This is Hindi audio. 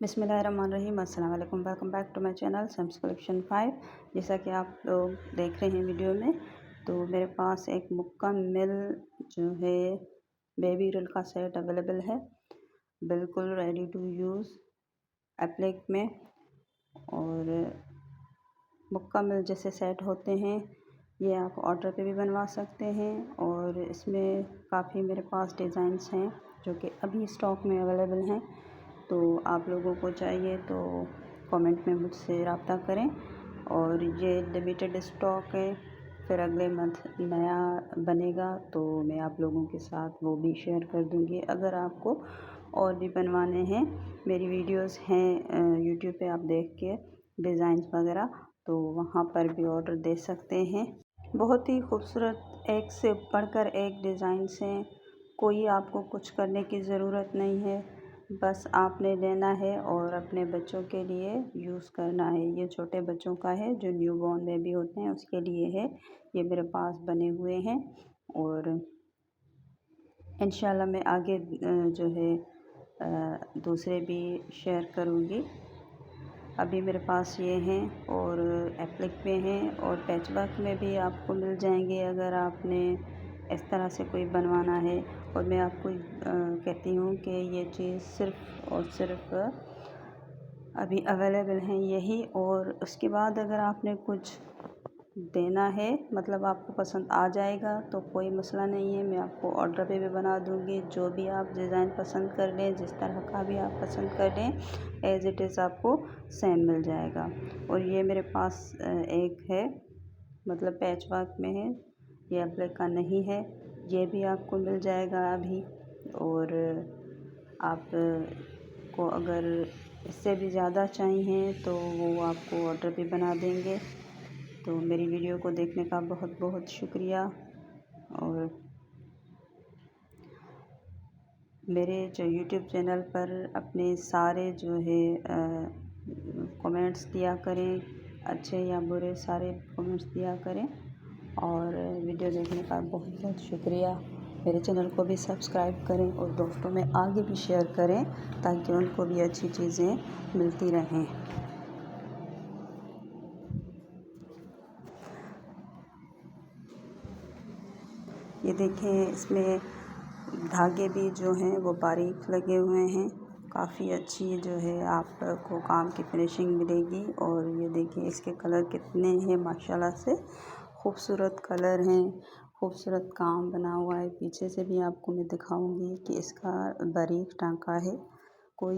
बिस्मिल्लाहिर्रहमानिर्रहीम, अस्सलाम वालेकुम। Welcome back to my channel Sam's collection 5। जैसा कि आप लोग देख रहे हैं वीडियो में, तो मेरे पास एक मुकम्मल जो है बेबी रोल का सेट अवेलेबल है, बिल्कुल रेडी टू यूज़ एप्लिक में। और मुकम्मल जैसे सेट होते हैं ये आप ऑर्डर पे भी बनवा सकते हैं। और इसमें काफ़ी मेरे पास डिज़ाइंस हैं जो कि अभी स्टॉक में अवेलेबल हैं। तो आप लोगों को चाहिए तो कमेंट में मुझसे रब्ता करें। और ये लिमिटेड स्टॉक है, फिर अगले मंथ नया बनेगा तो मैं आप लोगों के साथ वो भी शेयर कर दूँगी। अगर आपको और भी बनवाने हैं, मेरी वीडियोस हैं यूट्यूब पे, आप देख के डिज़ाइंस वगैरह तो वहाँ पर भी ऑर्डर दे सकते हैं। बहुत ही खूबसूरत एक से बढ़कर एक डिज़ाइंस हैं, कोई आपको कुछ करने की ज़रूरत नहीं है, बस आपने लेना है और अपने बच्चों के लिए यूज़ करना है। ये छोटे बच्चों का है जो न्यूबॉर्न बेबी होते हैं उसके लिए है। ये मेरे पास बने हुए हैं और इंशाल्लाह मैं आगे जो है दूसरे भी शेयर करूँगी। अभी मेरे पास ये हैं और एप्लिक पे हैं और पैचवर्क में भी आपको मिल जाएंगे अगर आपने इस तरह से कोई बनवाना है। और मैं आपको कहती हूँ कि ये चीज़ सिर्फ़ और सिर्फ अभी अवेलेबल हैं यही। और उसके बाद अगर आपने कुछ देना है, मतलब आपको पसंद आ जाएगा तो कोई मसला नहीं है, मैं आपको ऑर्डर पे भी बना दूँगी। जो भी आप डिज़ाइन पसंद कर लें, जिस तरह का भी आप पसंद कर लें, एज़ इट इज़ आपको सेम मिल जाएगा। और ये मेरे पास एक है, मतलब पैचवर्क में है, ये एप्लिक का नहीं है, ये भी आपको मिल जाएगा अभी। और आप को अगर इससे भी ज़्यादा चाहिए तो वो आपको ऑर्डर भी बना देंगे। तो मेरी वीडियो को देखने का बहुत बहुत शुक्रिया। और मेरे जो यूट्यूब चैनल पर अपने सारे जो है कमेंट्स दिया करें, अच्छे या बुरे सारे कमेंट्स दिया करें। और वीडियो देखने का बहुत बहुत शुक्रिया। मेरे चैनल को भी सब्सक्राइब करें और दोस्तों में आगे भी शेयर करें ताकि उनको भी अच्छी चीज़ें मिलती रहें। ये देखें, इसमें धागे भी जो हैं वो बारीक लगे हुए हैं, काफ़ी अच्छी जो है आपको काम की फिनिशिंग मिलेगी। और ये देखिए इसके कलर कितने हैं, माशाल्लाह से खूबसूरत कलर हैं, खूबसूरत काम बना हुआ है। पीछे से भी आपको मैं दिखाऊंगी कि इसका बारीक टांका है, कोई